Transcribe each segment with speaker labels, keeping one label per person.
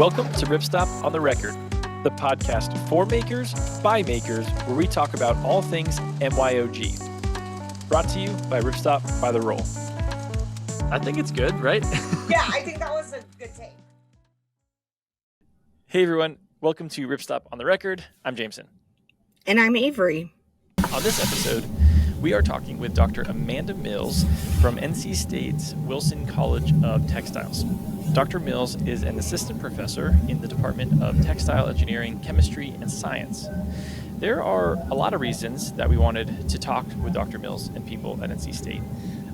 Speaker 1: Welcome to Ripstop on the Record, the podcast for makers, by makers, where we talk about all things MYOG. Brought to you by Ripstop by the Roll. I think it's good, right?
Speaker 2: Yeah, I think that was a good take.
Speaker 1: Hey everyone, welcome to Ripstop on the Record. I'm Jameson.
Speaker 3: And I'm Avery.
Speaker 1: On this episode, we are talking with Dr. Amanda Mills from NC State's Wilson College of Textiles. Dr. Mills is an assistant professor in the Department of Textile Engineering, Chemistry, and Science. There are a lot of reasons that we wanted to talk with Dr. Mills and people at NC State,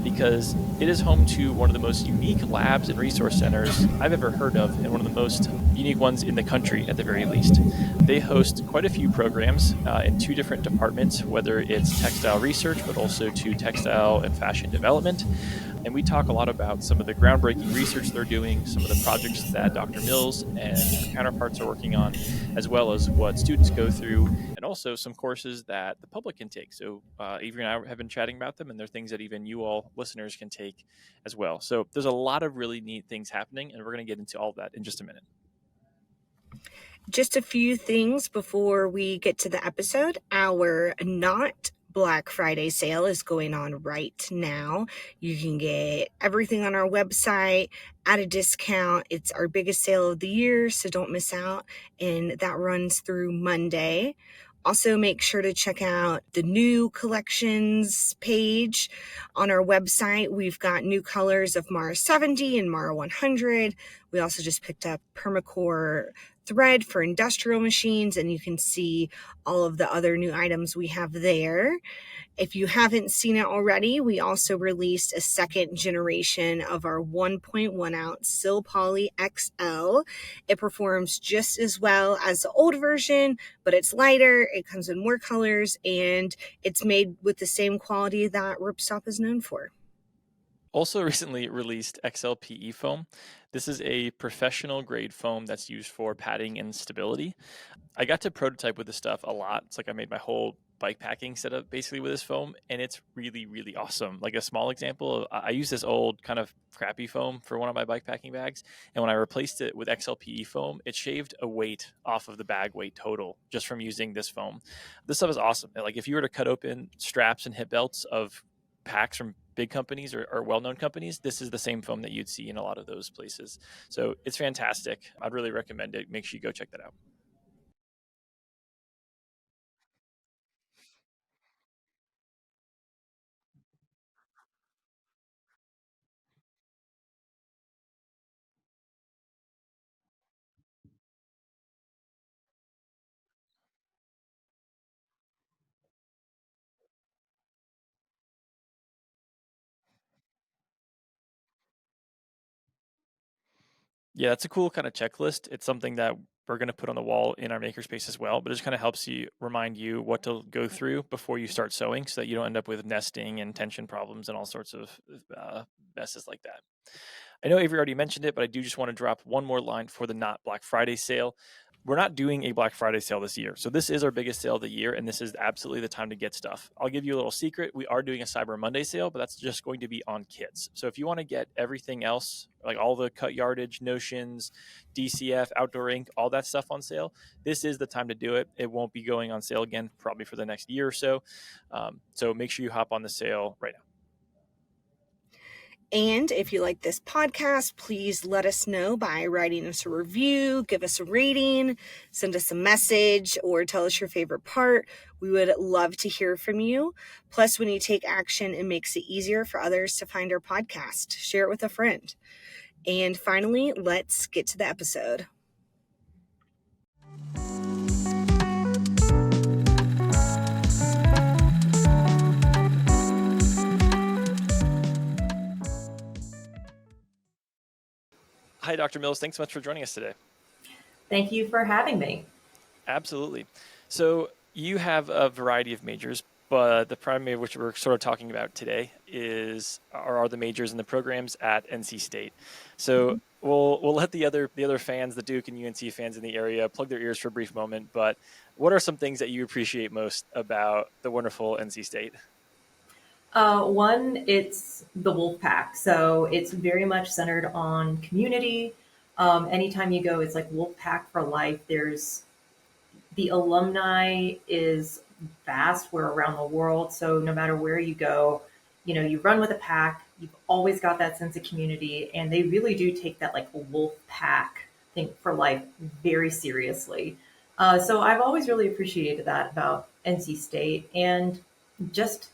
Speaker 1: because it is home to one of the most unique labs and resource centers I've ever heard of, and one of the most unique ones in the country at the very least. They host quite a few programs in two different departments, whether it's textile research, but also to textile and fashion development. And we talk a lot about some of the groundbreaking research they're doing, some of the projects that Dr. Mills and her counterparts are working on, as well as what students go through, and also some courses that the public can take. So Avery and I have been chatting about them, and they're things that even you all listeners can take as well. So there's a lot of really neat things happening, and we're going to get into all of that in just a minute.
Speaker 3: Just a few things before we get to the episode. Our not Black Friday sale is going on right now. You can get everything on our website at a discount. It's our biggest sale of the year, so don't miss out. And that runs through Monday. Also, make sure to check out the new collections page on our website. We've got new colors of Mara 70 and Mara 100. We also just picked up Permacore thread for industrial machines, and you can see all of the other new items we have there. If you haven't seen it already, we also released a second generation of our 1.1 ounce Sil Poly XL. It performs just as well as the old version, but it's lighter, it comes in more colors, and it's made with the same quality that Ripstop is known for.
Speaker 1: Also recently released XLPE foam. This is a professional grade foam that's used for padding and stability. I got to prototype with this stuff a lot. It's like I made my whole bike packing setup basically with this foam, and it's really, really awesome. Like a small example, I use this old kind of crappy foam for one of my bike packing bags, and when I replaced it with XLPE foam, it shaved a weight off of the bag weight total just from using this foam. This stuff is awesome. Like if you were to cut open straps and hip belts of packs from big companies or well-known companies, this is the same foam that you'd see in a lot of those places. So it's fantastic. I'd really recommend it. Make sure you go check that out. Yeah, that's a cool kind of checklist. It's something that we're going to put on the wall in our makerspace as well, but it just kind of helps you remind you what to go through before you start sewing so that you don't end up with nesting and tension problems and all sorts of messes like that. I know Avery already mentioned it, but I do just want to drop one more line for the Not Black Friday sale. We're not doing a Black Friday sale this year. So this is our biggest sale of the year, and this is absolutely the time to get stuff. I'll give you a little secret. We are doing a Cyber Monday sale, but that's just going to be on kits. So if you want to get everything else, like all the cut yardage, notions, DCF, outdoor ink, all that stuff on sale, this is the time to do it. It won't be going on sale again probably for the next year or so. So make sure you hop on the sale right now.
Speaker 3: And if you like this podcast, please let us know by writing us a review, give us a rating, send us a message, or tell us your favorite part. We would love to hear from you. Plus, when you take action, it makes it easier for others to find our podcast. Share it with a friend. And finally, let's get to the episode.
Speaker 1: Hi, Dr. Mills. Thanks so much for joining us today.
Speaker 2: Thank you for having me.
Speaker 1: Absolutely. So you have a variety of majors, but the primary of which we're sort of talking about today are the majors and the programs at NC State. So we'll let the other fans, the Duke and UNC fans in the area, plug their ears for a brief moment. But what are some things that you appreciate most about the wonderful NC State?
Speaker 2: One, it's the wolf pack. So it's very much centered on community. Anytime you go, it's like Wolfpack for life. There's the alumni is vast. We're around the world. So no matter where you go, you run with a pack, you've always got that sense of community. And they really do take that like wolf pack thing for life very seriously. So I've always really appreciated that about NC State. And just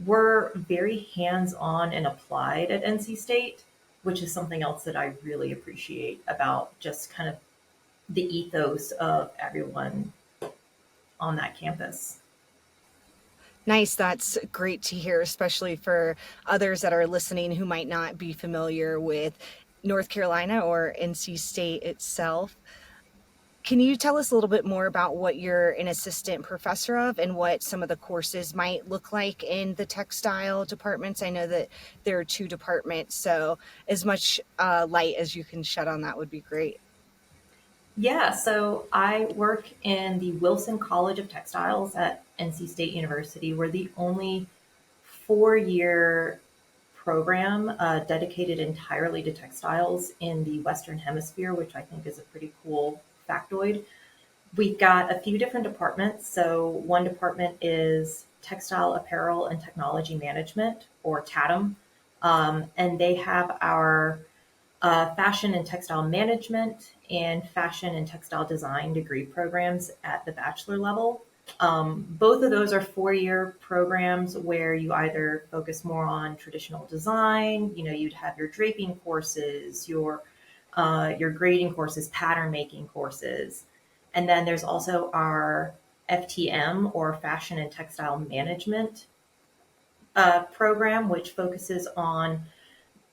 Speaker 2: we're very hands on and applied at NC State, which is something else that I really appreciate about just kind of the ethos of everyone on that campus.
Speaker 3: Nice. That's great to hear, especially for others that are listening who might not be familiar with North Carolina or NC State itself. Can you tell us a little bit more about what you're an assistant professor of and what some of the courses might look like in the textile departments? I know that there are two departments, so as much light as you can shed on that would be great.
Speaker 2: Yeah, so I work in the Wilson College of Textiles at NC State University. We're the only 4-year program dedicated entirely to textiles in the Western Hemisphere, which I think is a pretty cool factoid. We've got a few different departments. So one department is Textile, Apparel, and Technology Management, or TATM. And they have our fashion and textile management and fashion and textile design degree programs at the bachelor level. Both of those are 4-year programs where you either focus more on traditional design, you'd have your draping courses, your grading courses, pattern making courses. And then there's also our FTM, or fashion and textile management program, which focuses on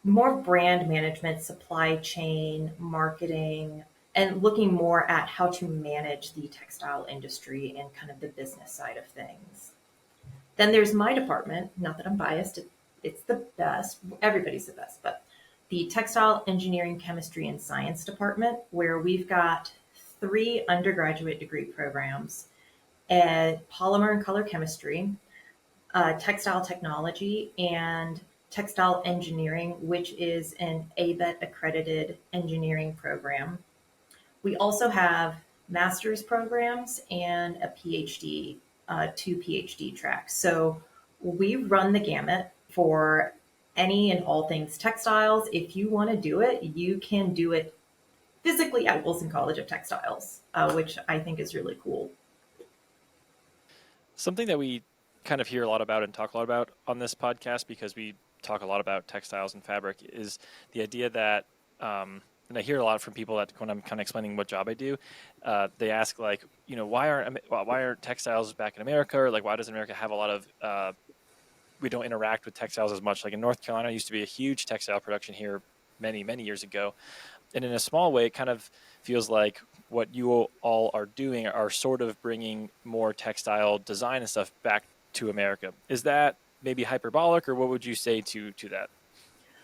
Speaker 2: more brand management, supply chain, marketing, and looking more at how to manage the textile industry and kind of the business side of things. Then there's my department. Not that I'm biased, it's the best. Everybody's the best, but the Textile Engineering, Chemistry, and Science department, where we've got 3 undergraduate degree programs at polymer and color chemistry, textile technology, and textile engineering, which is an ABET accredited engineering program. We also have master's programs and a PhD, 2 PhD tracks. So we run the gamut for any and all things textiles. If you want to do it, you can do it physically at Wilson College of Textiles, which I think is really cool.
Speaker 1: Something that we kind of hear a lot about and talk a lot about on this podcast, because we talk a lot about textiles and fabric, is the idea that, and I hear a lot from people that when I'm kind of explaining what job I do, they ask like, why aren't textiles back in America? Or like, why doesn't America have a lot of, we don't interact with textiles as much. Like in North Carolina, used to be a huge textile production here many, many years ago. And in a small way, it kind of feels like what you all are doing are sort of bringing more textile design and stuff back to America. Is that maybe hyperbolic, or what would you say to that?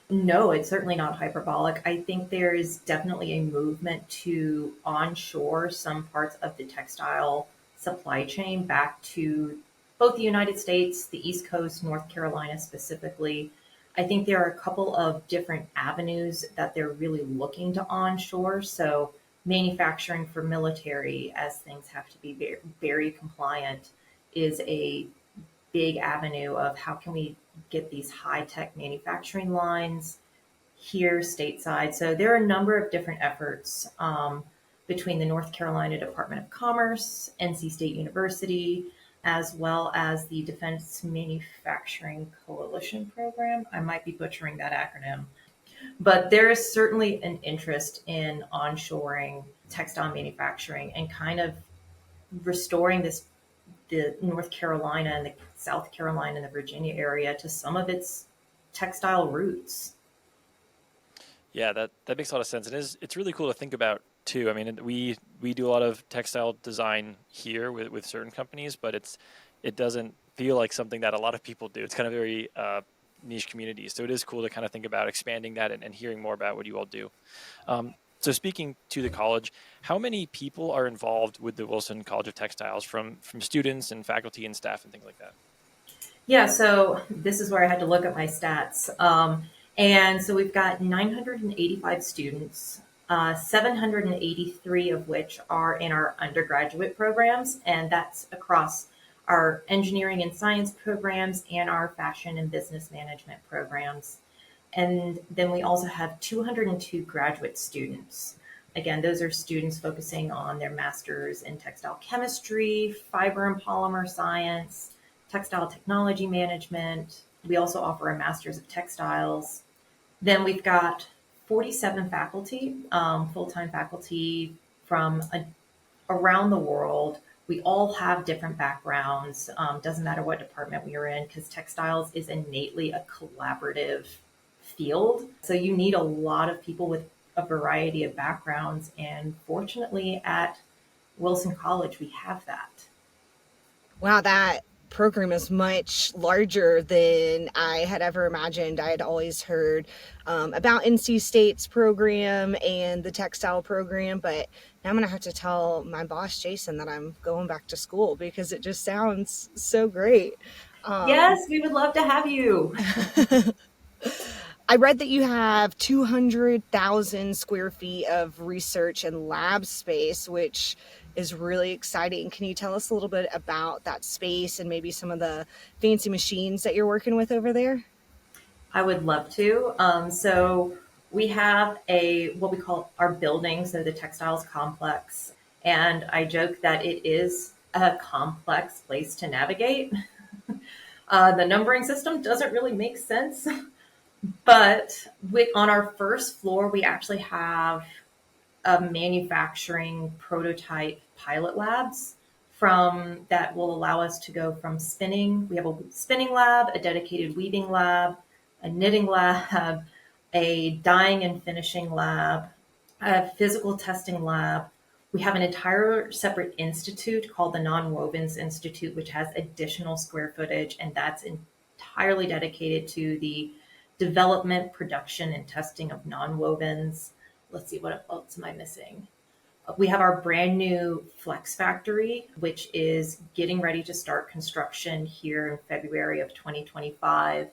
Speaker 2: No, it's certainly not hyperbolic. I think there is definitely a movement to onshore some parts of the textile supply chain back to both the United States, the East Coast, North Carolina specifically. I think there are a couple of different avenues that they're really looking to onshore. So manufacturing for military, as things have to be very, very compliant, is a big avenue of how can we get these high-tech manufacturing lines here stateside. So there are a number of different efforts between the North Carolina Department of Commerce, NC State University, as well as the Defense Manufacturing Coalition Program. I might be butchering that acronym, but there is certainly an interest in onshoring textile manufacturing and kind of restoring the North Carolina and the South Carolina and the Virginia area to some of its textile roots.
Speaker 1: Yeah, that makes a lot of sense. It's really cool to think about too. I mean, we do a lot of textile design here with certain companies, but it doesn't feel like something that a lot of people do. It's kind of very niche community. So it is cool to kind of think about expanding that and hearing more about what you all do. So speaking to the college, how many people are involved with the Wilson College of Textiles from students and faculty and staff and things like that?
Speaker 2: Yeah, so this is where I had to look at my stats. And so we've got 985 students. 783 of which are in our undergraduate programs, and that's across our engineering and science programs and our fashion and business management programs. And then we also have 202 graduate students. Again, those are students focusing on their master's in textile chemistry, fiber and polymer science, textile technology management. We also offer a master's of textiles. Then we've got 47 faculty, full-time faculty from around the world. We all have different backgrounds. Doesn't matter what department we are in, because textiles is innately a collaborative field. So you need a lot of people with a variety of backgrounds. And fortunately, at Wilson College, we have that.
Speaker 3: Wow, that program is much larger than I had ever imagined. I had always heard about NC State's program and the textile program, but now I'm going to have to tell my boss, Jason, that I'm going back to school because it just sounds so great.
Speaker 2: Yes, we would love to have you.
Speaker 3: I read that you have 200,000 square feet of research and lab space, which is really exciting. Can you tell us a little bit about that space and maybe some of the fancy machines that you're working with over there?
Speaker 2: I would love to. So we have what we call our building, so the textiles complex. And I joke that it is a complex place to navigate. The numbering system doesn't really make sense. But on our first floor, we actually have a manufacturing prototype pilot labs from that will allow us to go from spinning. We have a spinning lab, a dedicated weaving lab, a knitting lab, a dyeing and finishing lab, a physical testing lab. We have an entire separate institute called the Nonwovens Institute, which has additional square footage, and that's entirely dedicated to the development, production, and testing of nonwovens. Let's see, what else am I missing? We have our brand new Flex Factory, which is getting ready to start construction here in February of 2025.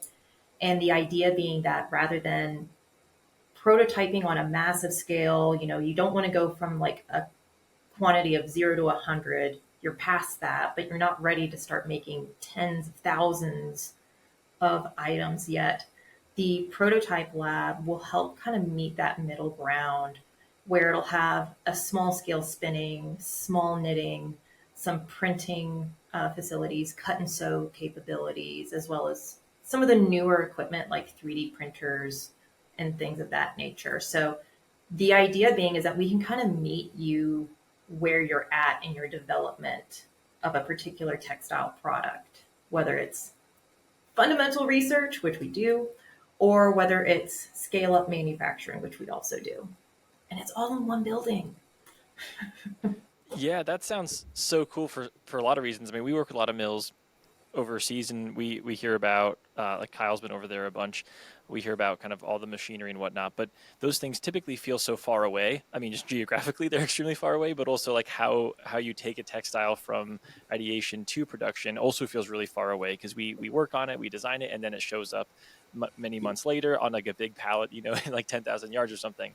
Speaker 2: And the idea being that rather than prototyping on a massive scale, you don't want to go from like a quantity of 0 to 100. You're past that, but you're not ready to start making tens of thousands of items yet. The prototype lab will help kind of meet that middle ground where it'll have a small scale spinning, small knitting, some printing facilities, cut and sew capabilities, as well as some of the newer equipment like 3D printers and things of that nature. So the idea being is that we can kind of meet you where you're at in your development of a particular textile product, whether it's fundamental research, which we do, or whether it's scale up manufacturing, which we also do. And it's all in one building.
Speaker 1: Yeah, that sounds so cool for a lot of reasons. I mean, we work with a lot of mills overseas, and we hear about like Kyle's been over there a bunch. We hear about kind of all the machinery and whatnot, but those things typically feel so far away. I mean, just geographically, they're extremely far away, but also like how you take a textile from ideation to production also feels really far away because we work on it, we design it, and then it shows up many months later on like a big pallet, in like 10,000 yards or something.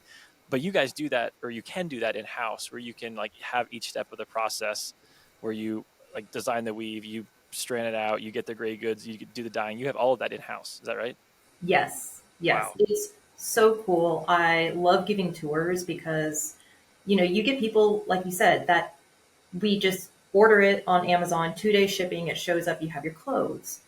Speaker 1: But you guys do that, or you can do that in house, where you can like have each step of the process, where you like design the weave, you strand it out, you get the gray goods, you do the dyeing, you have all of that in house. Is that right?
Speaker 2: Yes, yes.
Speaker 1: Wow.
Speaker 2: It's so cool. I love giving tours because, you get people, like you said, that we just order it on Amazon, 2 day shipping, it shows up, you have your clothes.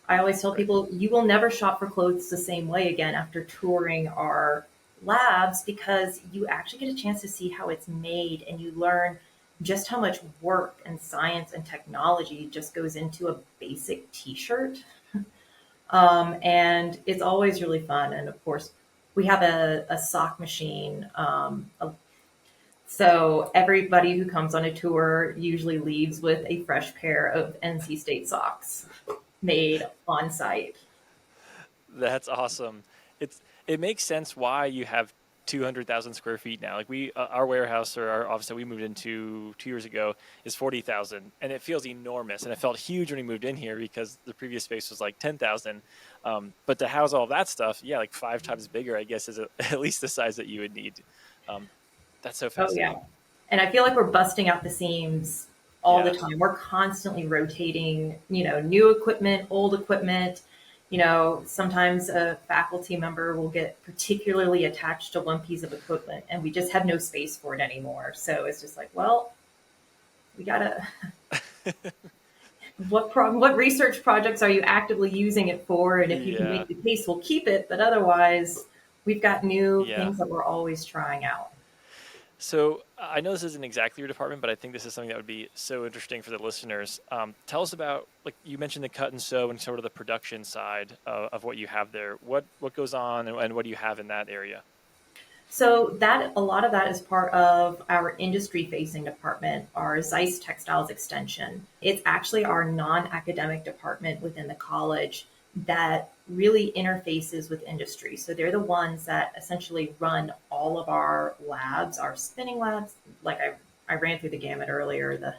Speaker 2: I always tell
Speaker 1: Right.
Speaker 2: people you will never shop for clothes the same way again after touring our labs because you actually get a chance to see how it's made and you learn just how much work and science and technology just goes into a basic t-shirt. And it's always really fun. And of course, we have a sock machine. So everybody who comes on a tour usually leaves with a fresh pair of NC State socks made on site.
Speaker 1: That's awesome. It makes sense why you have 200,000 square feet now. Like our warehouse or our office that we moved into 2 years ago is 40,000, and it feels enormous. And it felt huge when we moved in here because the previous space was like 10,000. But to house all that stuff, yeah, like 5 times bigger, I guess, is at least the size that you would need. That's so
Speaker 2: Oh yeah.
Speaker 1: fascinating.
Speaker 2: And I feel like we're busting out the seams all the
Speaker 1: Yeah.
Speaker 2: time. We're constantly rotating, new equipment, old equipment. Sometimes a faculty member will get particularly attached to one piece of equipment and we just have no space for it anymore. So it's just like, well, we gotta, what research projects are you actively using it for? And if you can
Speaker 1: Yeah.
Speaker 2: make the case, we'll keep it. But otherwise, we've got new
Speaker 1: Yeah.
Speaker 2: things that we're always trying out.
Speaker 1: So I know this isn't exactly your department, but I think this is something that would be so interesting for the listeners. Tell us about, like you mentioned, the cut and sew and sort of the production side of what you have there. What goes on, and what do you have in that area?
Speaker 2: So that a lot of that is part of our industry facing department, our Zeiss Textiles extension. It's actually our non-academic department within the college that really interfaces with industry. So they're the ones that essentially run all of our labs, our spinning labs. Like I ran through the gamut earlier, the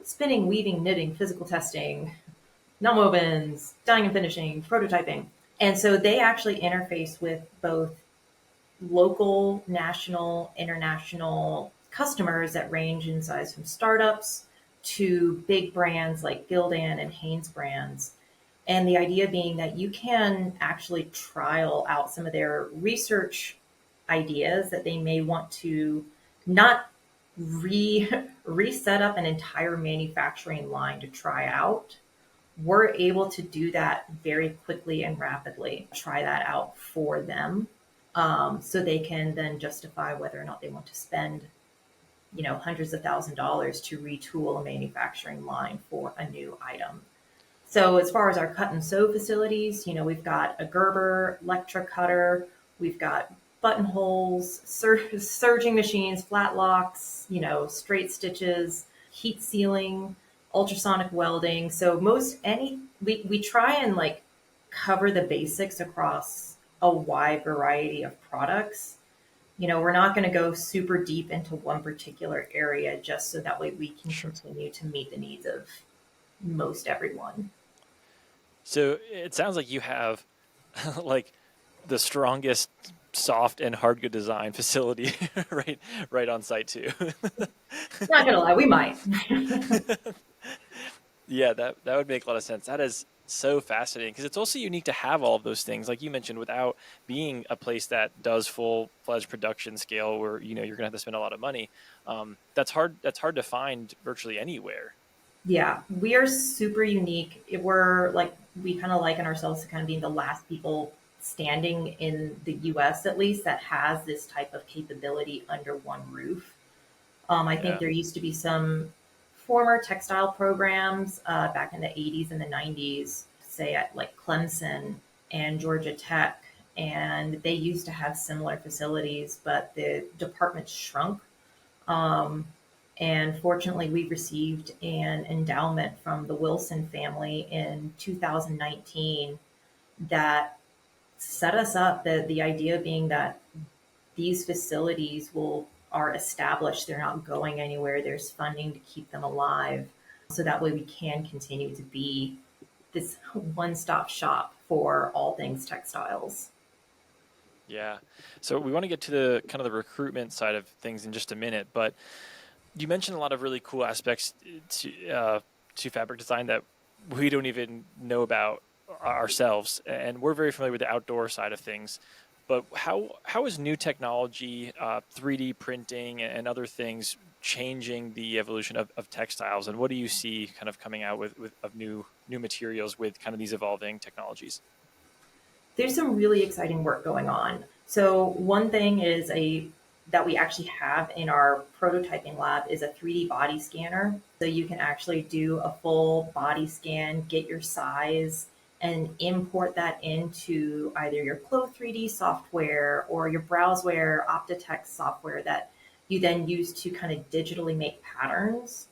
Speaker 2: spinning, weaving, knitting, physical testing, nonwovens, dyeing and finishing, prototyping. And so they actually interface with both local, national, international customers that range in size from startups to big brands like Gildan and Hanes brands. And the idea being that you can actually trial out some of their research ideas that they may want to not re reset up an entire manufacturing line to try out. We're able to do that very quickly and rapidly, try that out for them, so they can then justify whether or not they want to spend, hundreds of $1,000s to retool a manufacturing line for a new item. So as far as our cut and sew facilities, we've got a Gerber, Lectra cutter, we've got buttonholes, serging machines, flat locks, straight stitches, heat sealing, ultrasonic welding. So we try and like cover the basics across a wide variety of products. We're not going to go super deep into one particular area just so that way we can
Speaker 1: Sure.
Speaker 2: continue to meet the needs of most everyone.
Speaker 1: So it sounds like you have like the strongest soft and hard good design facility right on site too.
Speaker 2: Not gonna lie, we might.
Speaker 1: Yeah, that would make a lot of sense. That is so fascinating because it's also unique to have all of those things, like you mentioned, without being a place that does full-fledged production scale, where you're gonna have to spend a lot of money. That's hard. That's hard to find virtually anywhere.
Speaker 2: Yeah, we are super unique. We're like, we kind of liken ourselves to kind of being the last people standing in the US, at least, that has this type of capability under one roof. I think
Speaker 1: Yeah,
Speaker 2: there used to be some former textile programs back in the 80s and the 90s, say at like Clemson and Georgia Tech, and they used to have similar facilities, but the department shrunk. Um, and fortunately, we received an endowment from the Wilson family in 2019 that set us up. The idea being that these facilities are established, they're not going anywhere. There's funding to keep them alive, so that way we can continue to be this one-stop shop for all things textiles.
Speaker 1: yeah. So we want to get to the kind of the recruitment side of things in just a minute, but you mentioned a lot of really cool aspects to fabric design that we don't even know about ourselves, and we're very familiar with the outdoor side of things. But how is new technology, 3D printing, and other things changing the evolution of textiles? And what do you see kind of coming out with of new materials with kind of these evolving technologies?
Speaker 2: There's some really exciting work going on. So one thing is a that we actually have in our prototyping lab is a 3D body scanner. So you can actually do a full body scan, get your size, and import that into either your Clo 3D software or your Browseware Optitex software that you then use to kind of digitally make patterns.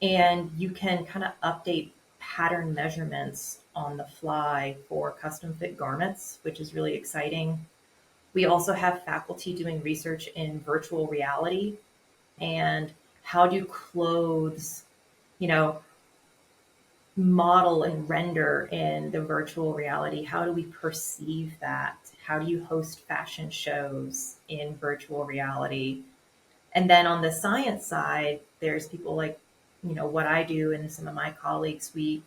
Speaker 2: And you can kind of update pattern measurements on the fly for custom fit garments, which is really exciting. We also have faculty doing research in virtual reality and how do clothes, you know, model and render in the virtual reality? How do we perceive that? How do you host fashion shows in virtual reality? And then on the science side, there's people like, what I do and some of my colleagues, we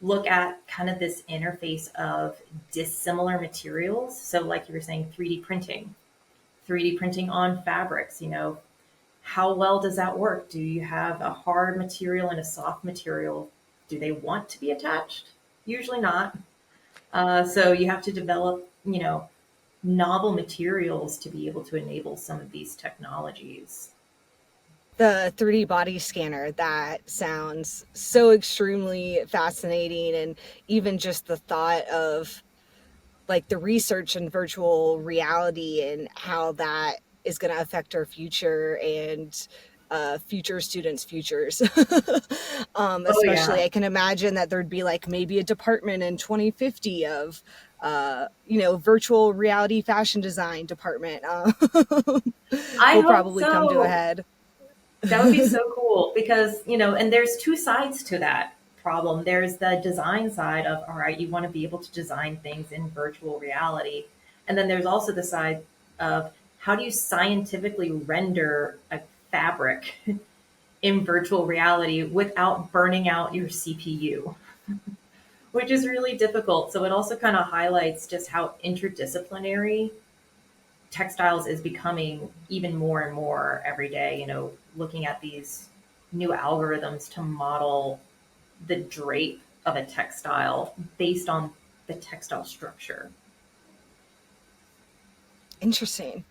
Speaker 2: look at kind of this interface of dissimilar materials. So, like you were saying, 3D printing on fabrics, how well does that work? Do you have a hard material and a soft material? Do they want to be attached? Usually not. So you have to develop, novel materials to be able to enable some of these technologies.
Speaker 3: The 3D body scanner, that sounds so extremely fascinating. And even just the thought of like the research in virtual reality and how that is going to affect our future and future students' futures.
Speaker 2: Oh yeah.
Speaker 3: Especially, I can imagine that there'd be like maybe a department in 2050 of, virtual reality fashion design department.
Speaker 2: I
Speaker 3: Will
Speaker 2: hope
Speaker 3: probably come to a
Speaker 2: so.
Speaker 3: head.
Speaker 2: That would be so cool because, and there's two sides to that problem. There's the design side of, all right, you want to be able to design things in virtual reality. And then there's also the side of how do you scientifically render a fabric in virtual reality without burning out your CPU, which is really difficult. So it also kind of highlights just how interdisciplinary textiles is becoming even more and more every day, looking at these new algorithms to model the drape of a textile based on the textile structure.
Speaker 3: Interesting.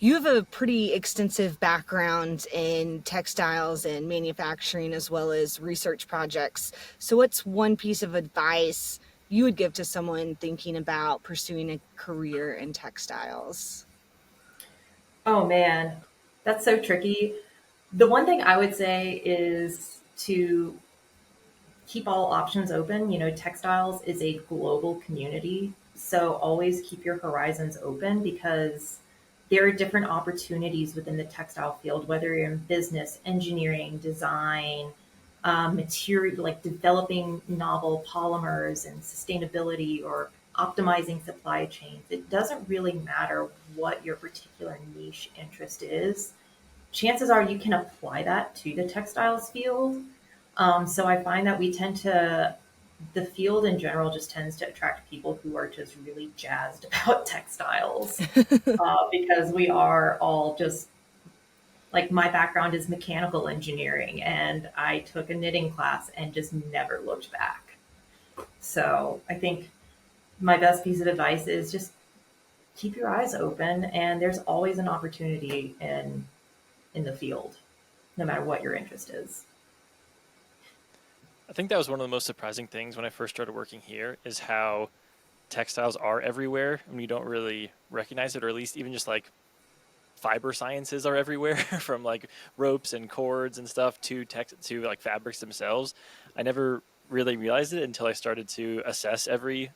Speaker 3: You have a pretty extensive background in textiles and manufacturing as well as research projects. So, what's one piece of advice you would give to someone thinking about pursuing a career in textiles?
Speaker 2: Oh man, that's so tricky. The one thing I would say is to keep all options open. Textiles is a global community, so always keep your horizons open because there are different opportunities within the textile field, whether you're in business, engineering, design, material, like developing novel polymers and sustainability or optimizing supply chains. It doesn't really matter what your particular niche interest is. Chances are you can apply that to the textiles field. So I find that the field in general just tends to attract people who are just really jazzed about textiles because we are all just like my background is mechanical engineering and I took a knitting class and just never looked back. So I think my best piece of advice is just keep your eyes open and there's always an opportunity in the field, no matter what your interest is.
Speaker 1: I think that was one of the most surprising things when I first started working here is how textiles are everywhere and you don't really recognize it, or at least even just like fiber sciences are everywhere from like ropes and cords and stuff to to like fabrics themselves. I never really realized it until I started to assess every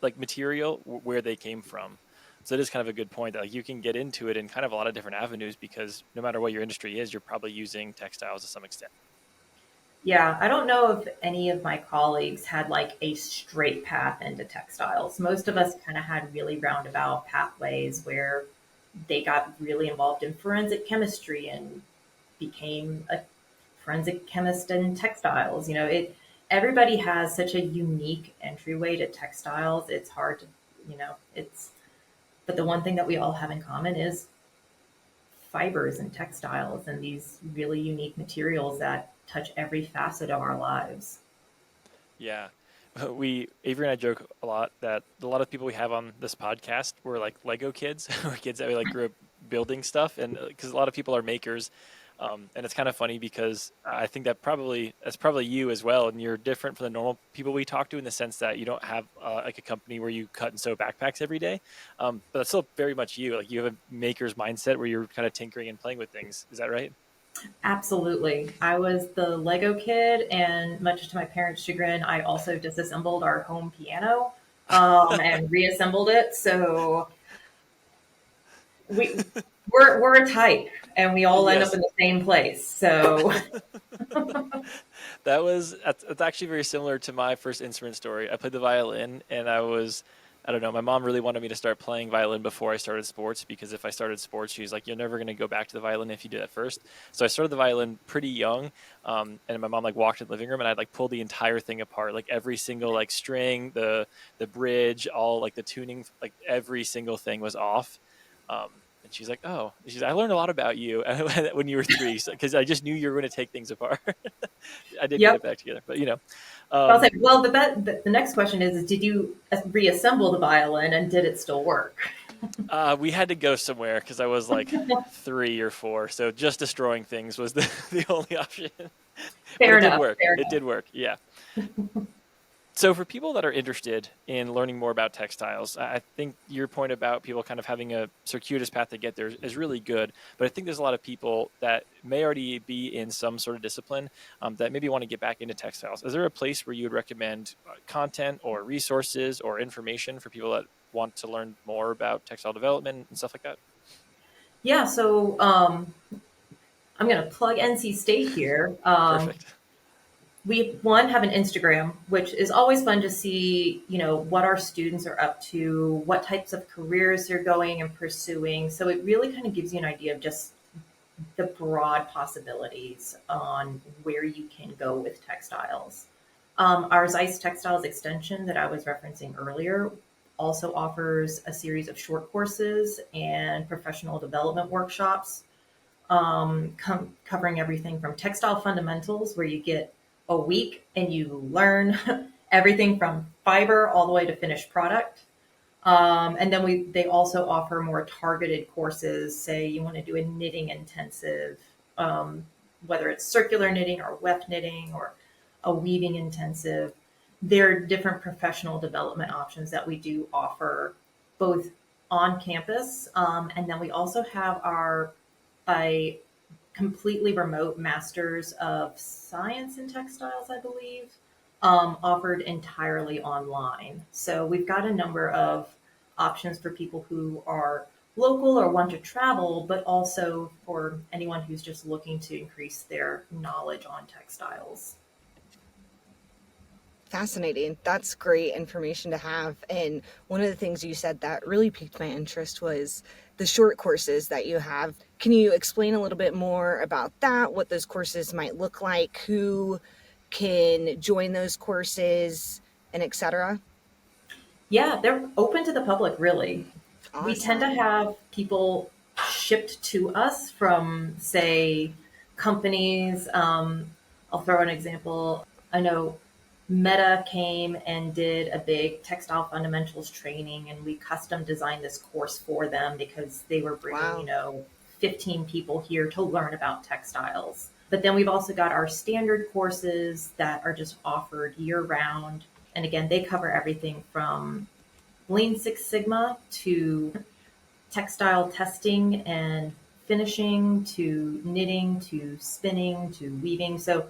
Speaker 1: like material where they came from. So it is kind of a good point that like you can get into it in kind of a lot of different avenues because no matter what your industry is, you're probably using textiles to some extent.
Speaker 2: Yeah, I don't know if any of my colleagues had like a straight path into textiles. Most of us kind of had really roundabout pathways where they got really involved in forensic chemistry and became a forensic chemist in textiles. Everybody has such a unique entryway to textiles. It's hard to, it's but the one thing that we all have in common is fibers and textiles and these really unique materials that touch every facet of our lives.
Speaker 1: Yeah. We Avery and I joke a lot that a lot of people we have on this podcast were like Lego kids or kids that we like grew up building stuff, and because a lot of people are makers, and it's kind of funny because I think that's probably you as well, and you're different from the normal people we talk to in the sense that you don't have like a company where you cut and sew backpacks every day, but that's still very much you. Like you have a maker's mindset where you're kind of tinkering and playing with things. Is that right?
Speaker 2: Absolutely. I was the Lego kid, and much to my parents' chagrin, I also disassembled our home piano and reassembled it. So we we're a type, and we all end up
Speaker 1: Yes.
Speaker 2: in the same place. So
Speaker 1: That's actually very similar to my first instrument story. I played the violin and I was I don't know. My mom really wanted me to start playing violin before I started sports because if I started sports, she's like, "You're never going to go back to the violin if you do that first." So I started the violin pretty young, and my mom like walked in the living room and I'd like pull the entire thing apart, like every single like string, the bridge, all like the tuning, like every single thing was off. And she's like, "Oh," I learned a lot about you when you were three because I just knew you were going to take things apart. I did get it
Speaker 2: Yep.
Speaker 1: back together, but
Speaker 2: I'll say,
Speaker 1: um,
Speaker 2: well, the next question is, did you reassemble the violin and did it still work?
Speaker 1: we had to go somewhere because I was like 3 or 4, so just destroying things was the, the only option. But
Speaker 2: Fair
Speaker 1: it did
Speaker 2: enough.
Speaker 1: work.
Speaker 2: Fair
Speaker 1: It
Speaker 2: enough.
Speaker 1: did work. Yeah. So for people that are interested in learning more about textiles, I think your point about people kind of having a circuitous path to get there is really good. But I think there's a lot of people that may already be in some sort of discipline that maybe want to get back into textiles. Is there a place where you would recommend content or resources or information for people that want to learn more about textile development and stuff like that?
Speaker 2: Yeah. So I'm going to plug NC State here.
Speaker 1: Perfect.
Speaker 2: We have an Instagram, which is always fun to see, what our students are up to, what types of careers they're going and pursuing. So it really kind of gives you an idea of just the broad possibilities on where you can go with textiles. Our Zeiss Textiles extension that I was referencing earlier also offers a series of short courses and professional development workshops, covering everything from textile fundamentals, where you get a week and you learn everything from fiber all the way to finished product. And then they also offer more targeted courses. Say you want to do a knitting intensive, whether it's circular knitting or weft knitting or a weaving intensive. There are different professional development options that we do offer both on campus. And then we also have a completely remote Masters of Science in Textiles, I believe, offered entirely online. So we've got a number of options for people who are local or want to travel, but also for anyone who's just looking to increase their knowledge on textiles.
Speaker 3: Fascinating. That's great information to have. And one of the things you said that really piqued my interest was the short courses that you have. Can you explain a little bit more about that, what those courses might look like, who can join those courses, and etc.?
Speaker 2: Yeah, they're open to the public, really. We tend to
Speaker 3: Awesome.
Speaker 2: have people shipped to us from, say, companies. I'll throw an example. I know Meta came and did a big textile fundamentals training, and we custom designed this course for them because they were bringing,
Speaker 3: Wow.
Speaker 2: 15 people here to learn about textiles. But then we've also got our standard courses that are just offered year round. And again, they cover everything from Lean Six Sigma to textile testing and finishing to knitting to spinning to weaving. So,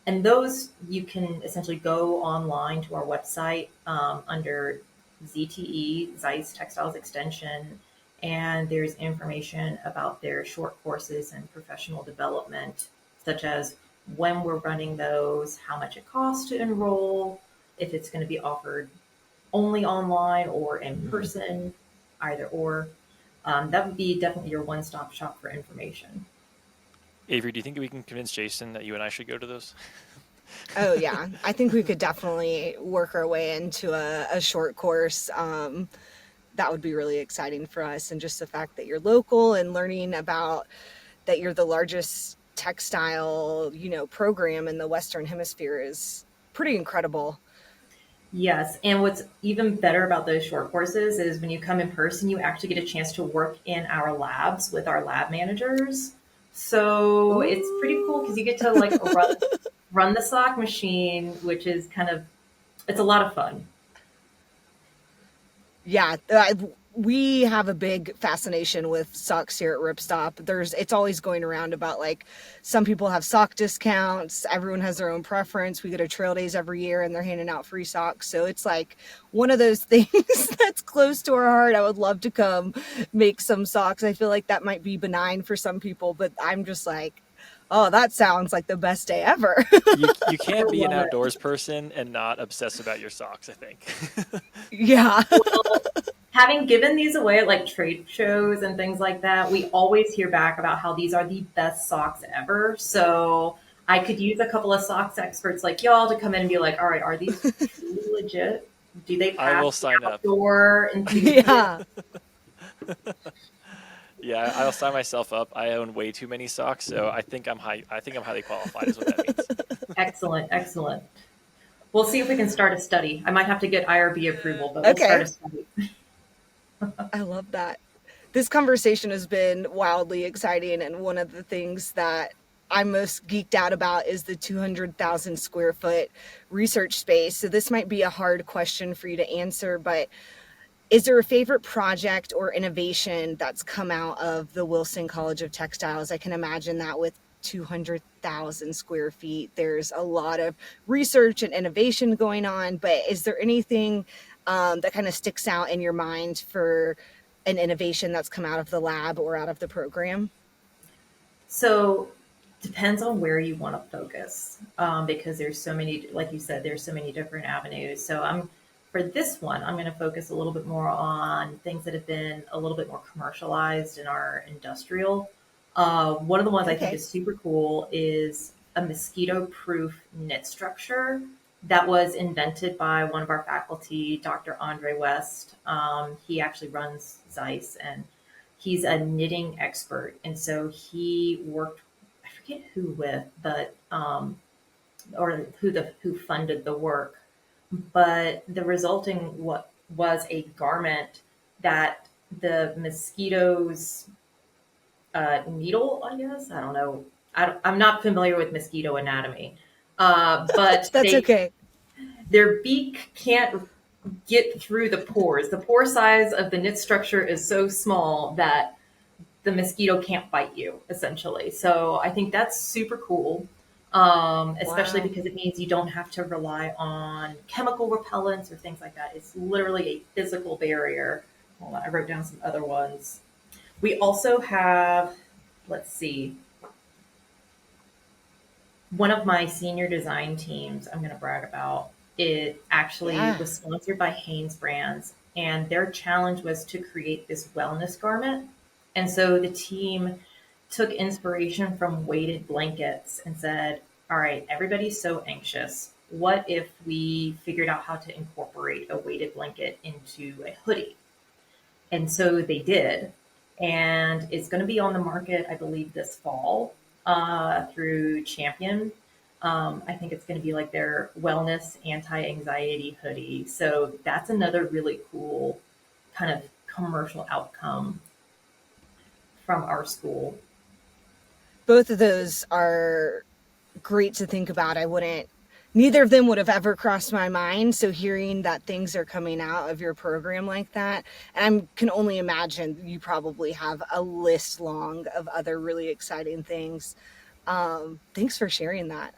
Speaker 2: and those you can essentially go online to our website under ZTE, Zeiss Textiles Extension, and there's information about their short courses and professional development, such as when we're running those, how much it costs to enroll, if it's going to be offered only online or in person, either or. That would be definitely your one-stop shop for information.
Speaker 1: Avery, do you think we can convince Jason that you and I should go to those?
Speaker 3: Oh, yeah. I think we could definitely work our way into a short course. That would be really exciting for us. And just the fact that you're local and learning about that you're the largest textile, program in the Western Hemisphere is pretty incredible.
Speaker 2: Yes, and what's even better about those short courses is when you come in person, you actually get a chance to work in our labs with our lab managers. So it's pretty cool because
Speaker 3: Ooh.
Speaker 2: you get to like run the sock machine, which is it's a lot of fun.
Speaker 3: Yeah, we have a big fascination with socks here at Ripstop. It's always going around about like some people have sock discounts. Everyone has their own preference. We go to trail days every year and they're handing out free socks. So it's like one of those things that's close to our heart. I would love to come make some socks. I feel like that might be benign for some people, but I'm just like, Oh, that sounds like the best day ever.
Speaker 1: You
Speaker 2: I
Speaker 1: can't be an
Speaker 2: love it.
Speaker 1: outdoors person and not obsess about your socks, I think.
Speaker 3: Yeah.
Speaker 2: Well, having given these away at like trade shows and things like that, we always hear back about how these are the best socks ever. So I could use a couple of socks experts like y'all to come in and be like, all right, are these truly legit? Do they
Speaker 1: I
Speaker 2: pass
Speaker 1: will
Speaker 2: the
Speaker 1: sign up.
Speaker 2: outdoor enthusiast?
Speaker 3: Yeah.
Speaker 1: Yeah, I'll sign myself up. I own way too many socks, so I think I'm highly qualified is what that means.
Speaker 2: Excellent, excellent. We'll see if we can start a study. I might have to get IRB approval, but we'll start a
Speaker 3: Okay.
Speaker 2: study.
Speaker 3: I love that. This conversation has been wildly exciting, and one of the things that I'm most geeked out about is the 200,000 square foot research space. So this might be a hard question for you to answer, but is there a favorite project or innovation that's come out of the Wilson College of Textiles? I can imagine that with 200,000 square feet, there's a lot of research and innovation going on, but is there anything that kind of sticks out in your mind for an innovation that's come out of the lab or out of the program?
Speaker 2: So depends on where you want to focus, because there's so many, like you said, there's so many different avenues. So for this one, I'm going to focus a little bit more on things that have been a little bit more commercialized in our industrial. One of the ones I think
Speaker 3: Okay.
Speaker 2: is super cool is a mosquito-proof knit structure that was invented by one of our faculty, Dr. Andre West. He actually runs Zeiss, and he's a knitting expert. And so he worked, I forget who with, but or who funded the work, but the resulting what was a garment that the mosquitoes needle, I guess. I don't know. I'm not familiar with mosquito anatomy, but
Speaker 3: That's okay.
Speaker 2: their beak can't get through the pores. The pore size of the knit structure is so small that the mosquito can't bite you, essentially. So I think that's super cool, especially
Speaker 3: Wow.
Speaker 2: because it means you don't have to rely on chemical repellents or things like that. It's literally a physical barrier. Hold on, I wrote down some other ones. We also have, let's see, one of my senior design teams I'm going to brag about. It actually
Speaker 3: Yeah.
Speaker 2: was sponsored by Hanes Brands, and their challenge was to create this wellness garment. And so the team took inspiration from weighted blankets and said, all right, everybody's so anxious. What if we figured out how to incorporate a weighted blanket into a hoodie? And so they did. And it's going to be on the market, I believe, this fall through Champion. I think it's going to be like their wellness anti anxiety hoodie. So that's another really cool kind of commercial outcome from our school.
Speaker 3: Both of those are great to think about. Neither of them would have ever crossed my mind. So hearing that things are coming out of your program like that, and I can only imagine you probably have a list long of other really exciting things. Thanks for sharing that.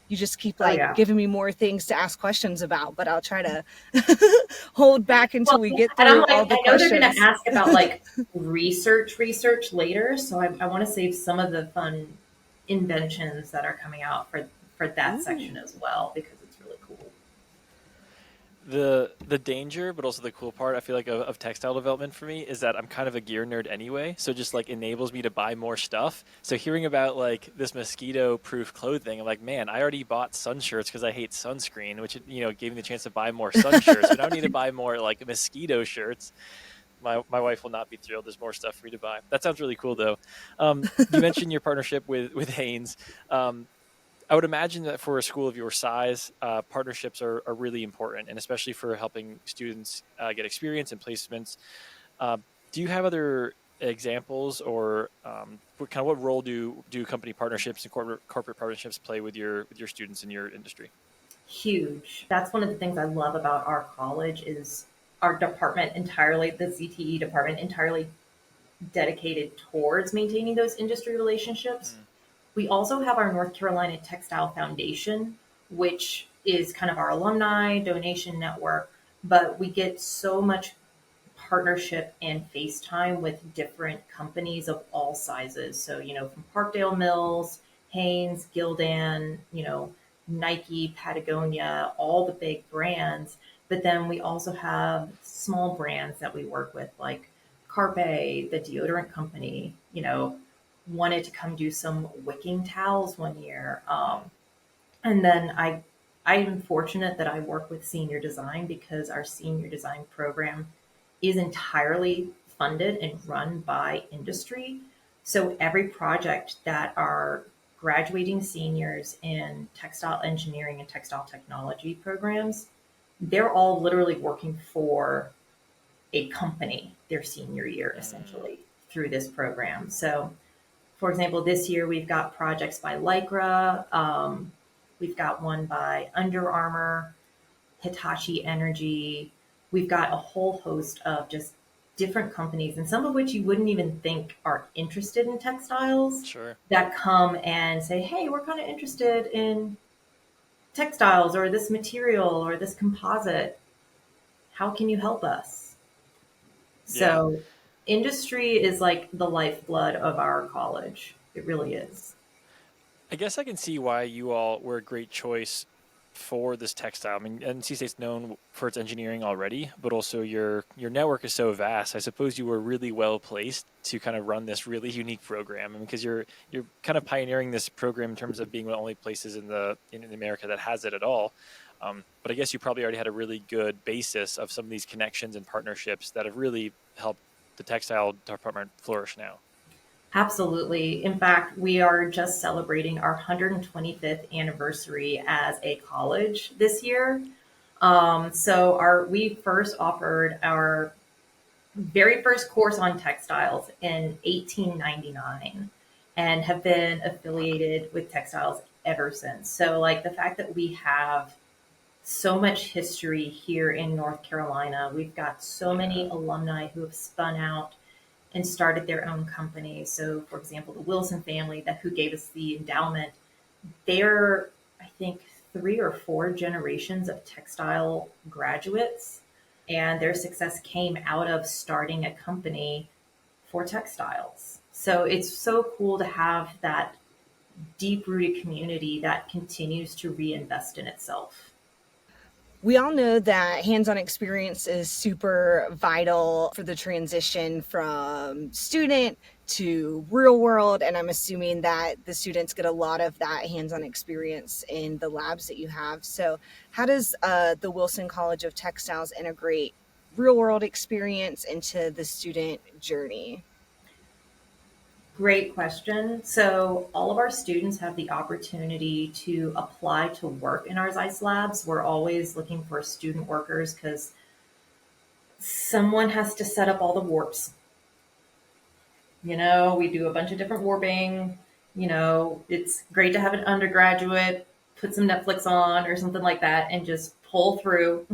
Speaker 3: You just keep
Speaker 2: Oh,
Speaker 3: like
Speaker 2: yeah.
Speaker 3: giving me more things to ask questions about, but I'll try to hold back
Speaker 2: Well,
Speaker 3: until we get
Speaker 2: and I'm
Speaker 3: through all
Speaker 2: like,
Speaker 3: the
Speaker 2: I know they're going to
Speaker 3: questions.
Speaker 2: ask about like research later. So I want to save some of the fun inventions that are coming out for that
Speaker 3: Ooh.
Speaker 2: section as well, because it's really cool.
Speaker 1: The danger, but also the cool part, I feel like of textile development for me is that I'm kind of a gear nerd anyway, so it just like enables me to buy more stuff. So hearing about like this mosquito proof clothing, I'm like, man, I already bought sun shirts because I hate sunscreen, which gave me the chance to buy more sun shirts. But now I need to buy more like mosquito shirts. My wife will not be thrilled. There's more stuff for me to buy. That sounds really cool though. You mentioned your partnership with Hanes. Um, I would imagine that for a school of your size, partnerships are really important, and especially for helping students get experience and placements. Uh, do you have other examples, or what role do company partnerships and corporate partnerships play with your students in your industry?
Speaker 2: Huge. That's one of the things I love about our college is our department entirely, the ZTE department entirely dedicated towards maintaining those industry relationships.
Speaker 1: Mm.
Speaker 2: We also have our North Carolina Textile Foundation, which is kind of our alumni donation network, but we get so much partnership and FaceTime with different companies of all sizes. So, from Parkdale Mills, Hanes, Gildan, Nike, Patagonia, all the big brands. But then we also have small brands that we work with, like Carpe, the deodorant company, wanted to come do some wicking towels one year. And then I am fortunate that I work with senior design because our senior design program is entirely funded and run by industry. So every project that our graduating seniors in textile engineering and textile technology programs, they're all literally working for a company their senior year, essentially, through this program. So, for example, this year we've got projects by Lycra, we've got one by Under Armour, Hitachi Energy. We've got a whole host of just different companies, and some of which you wouldn't even think are interested in textiles,
Speaker 1: Sure.
Speaker 2: that come and say, hey, we're kind of interested in textiles or this material or this composite. How can you help us?
Speaker 1: Yeah.
Speaker 2: So industry is like the lifeblood of our college. It really is.
Speaker 1: I guess I can see why you all were a great choice for this textile. I mean, NC State's known for its engineering already, but also your network is so vast. I suppose you were really well placed to kind of run this really unique program, and because you're kind of pioneering this program in terms of being one of the only places in America that has it at all. But I guess you probably already had a really good basis of some of these connections and partnerships that have really helped the textile department flourish now.
Speaker 2: Absolutely. In fact, we are just celebrating our 125th anniversary as a college this year. We first offered our very first course on textiles in 1899 and have been affiliated with textiles ever since. So, like the fact that we have so much history here in North Carolina, we've got so
Speaker 1: Yeah.
Speaker 2: many alumni who have spun out and started their own company. So, for example, the Wilson family that who gave us the endowment, they're, I think, 3 or 4 generations of textile graduates, and their success came out of starting a company for textiles. So it's so cool to have that deep rooted community that continues to reinvest in itself.
Speaker 3: We all know that hands-on experience is super vital for the transition from student to real world, and I'm assuming that the students get a lot of that hands-on experience in the labs that you have. So how does the Wilson College of Textiles integrate real world experience into the student journey?
Speaker 2: Great question. So, all of our students have the opportunity to apply to work in our Zeiss labs. We're always looking for student workers because someone has to set up all the warps. We do a bunch of different warping. It's great to have an undergraduate put some Netflix on or something like that and just pull through.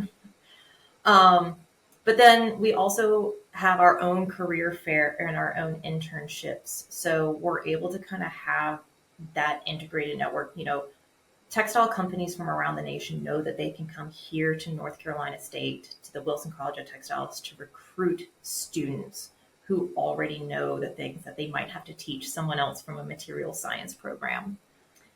Speaker 2: Um, but then we also have our own career fair and our own internships. So we're able to kind of have that integrated network. Textile companies from around the nation know that they can come here to North Carolina State, to the Wilson College of Textiles, to recruit students who already know the things that they might have to teach someone else from a material science program.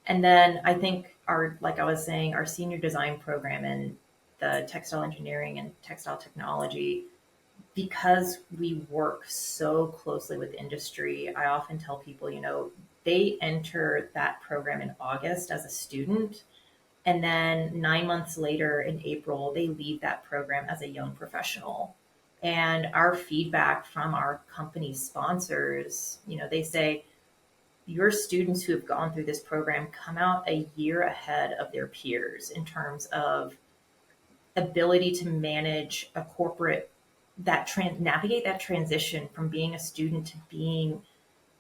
Speaker 2: And then I think like I was saying, our senior design program in the textile engineering and textile technology, because we work so closely with industry, I often tell people, they enter that program in August as a student. And then 9 months later in April, they leave that program as a young professional. And our feedback from our company sponsors, they say, your students who have gone through this program come out a year ahead of their peers in terms of ability to manage a corporate navigate that transition from being a student to being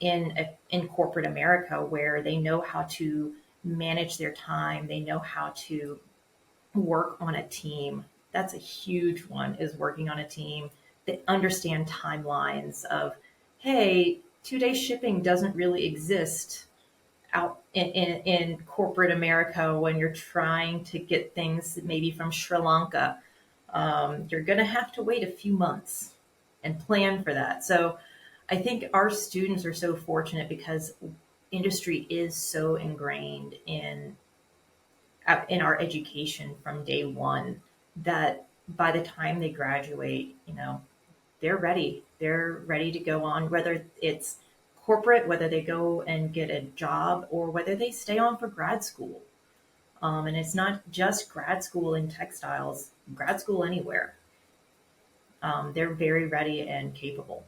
Speaker 2: in corporate America, where they know how to manage their time, they know how to work on a team. That's a huge one, is working on a team that understand timelines of, hey, 2-day shipping doesn't really exist out in corporate America when you're trying to get things maybe from Sri Lanka. You're going to have to wait a few months. and plan for that. So I think our students are so fortunate because industry is so ingrained in our education from day one that by the time they graduate, they're ready. They're ready to go on, whether it's corporate, whether they go and get a job, or whether they stay on for grad school. And it's not just grad school in textiles, grad school anywhere. They're very ready and capable.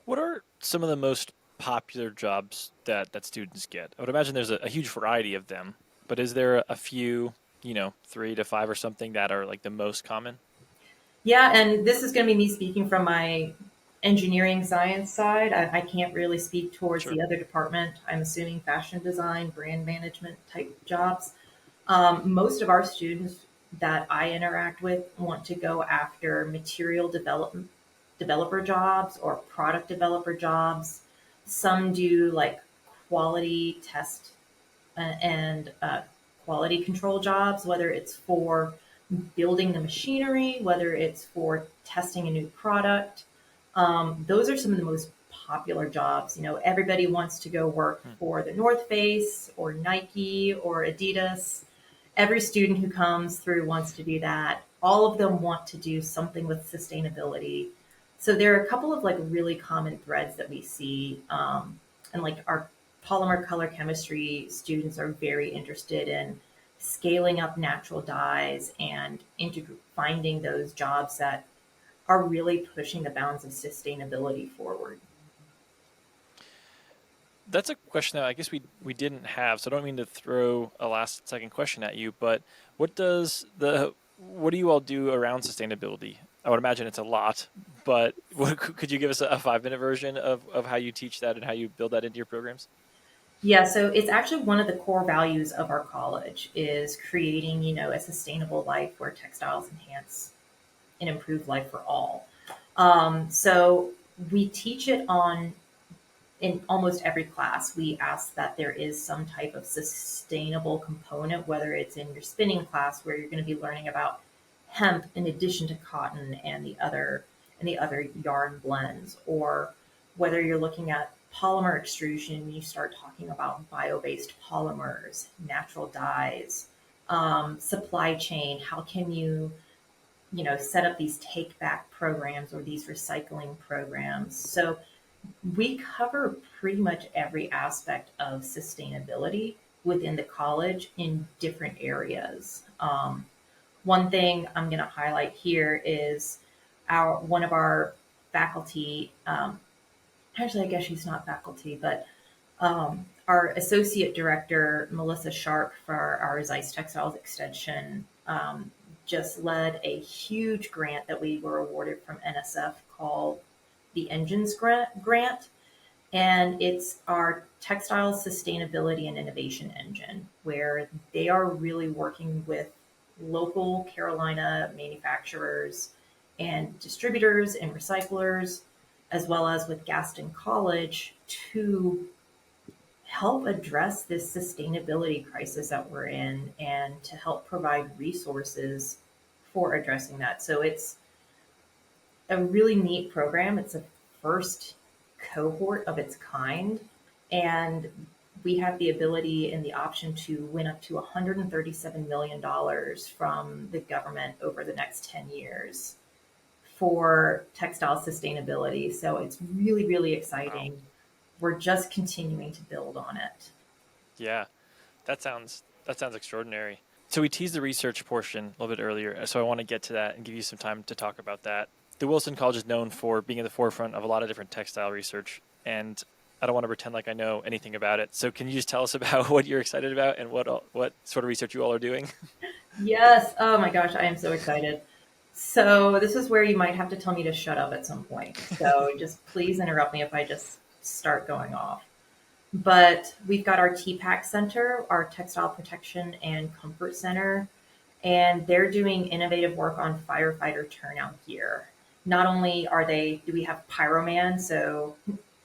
Speaker 1: What are some of the most popular jobs that students get? I would imagine there's a huge variety of them, but is there a few, 3 to 5 or something that are like the most common?
Speaker 2: Yeah, and this is going to be me speaking from my engineering science side. I can't really speak towards
Speaker 1: Sure.
Speaker 2: the other department. I'm assuming fashion design, brand management type jobs. Most of our students that I interact with want to go after material development developer jobs or product developer jobs. Some do like quality test and quality control jobs, whether it's for building the machinery, whether it's for testing a new product. Those are some of the most popular jobs. Everybody wants to go work
Speaker 1: Hmm.
Speaker 2: for the North Face or Nike or Adidas. Every student who comes through wants to do that. All of them want to do something with sustainability. So there are a couple of like really common threads that we see, and like our polymer color chemistry students are very interested in scaling up natural dyes and finding those jobs that are really pushing the bounds of sustainability forward.
Speaker 1: That's a question that I guess we didn't have, so I don't mean to throw a last second question at you, but what do you all do around sustainability? I would imagine it's a lot, but could you give us a 5 minute version of how you teach that and how you build that into your programs?
Speaker 2: Yeah, so it's actually one of the core values of our college is creating, a sustainable life where textiles enhance and improve life for all. So we teach it on in almost every class. We ask that there is some type of sustainable component, whether it's in your spinning class where you're going to be learning about hemp in addition to cotton and the other yarn blends, or whether you're looking at polymer extrusion, you start talking about bio-based polymers, natural dyes, supply chain. How can you set up these take back programs or these recycling programs? So we cover pretty much every aspect of sustainability within the college in different areas. One thing I'm going to highlight here is our one of our faculty. Actually, I guess she's not faculty, but our associate director, Melissa Sharp, for our Zeiss Textiles extension, just led a huge grant that we were awarded from NSF called the Engines Grant. And it's our textile sustainability and innovation engine, where they are really working with local Carolina manufacturers and distributors and recyclers, as well as with Gaston College, to help address this sustainability crisis that we're in and to help provide resources for addressing that. So it's a really neat program. It's a first cohort of its kind. And we have the ability and the option to win up to $137 million from the government over the next 10 years for textile sustainability. So it's really, really
Speaker 1: Wow.
Speaker 2: exciting. We're just continuing to build on it.
Speaker 1: Yeah, that sounds extraordinary. So we teased the research portion a little bit earlier, so I want to get to that and give you some time to talk about that. The Wilson College is known for being at the forefront of a lot of different textile research, and I don't want to pretend like I know anything about it. So can you just tell us about what you're excited about and what sort of research you all are doing?
Speaker 2: Yes. Oh my gosh, I am so excited. So this is where you might have to tell me to shut up at some point. So just please interrupt me if I just start going off. But we've got our TPAC Center, our Textile Protection and Comfort Center, and they're doing innovative work on firefighter turnout gear. Not only do we have pyroman, so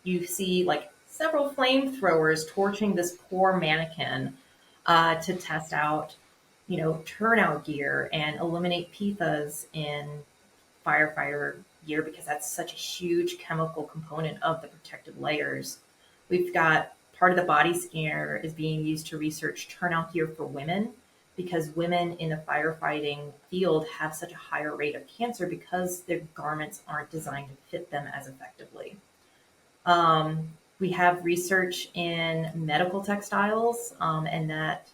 Speaker 2: you see like several flamethrowers torching this poor mannequin to test out, turnout gear and eliminate PFAS in firefighter gear because that's such a huge chemical component of the protective layers. We've got part of the body scanner is being used to research turnout gear for women because women in the firefighting field have such a higher rate of cancer because their garments aren't designed to fit them as effectively. We have research in medical textiles, and that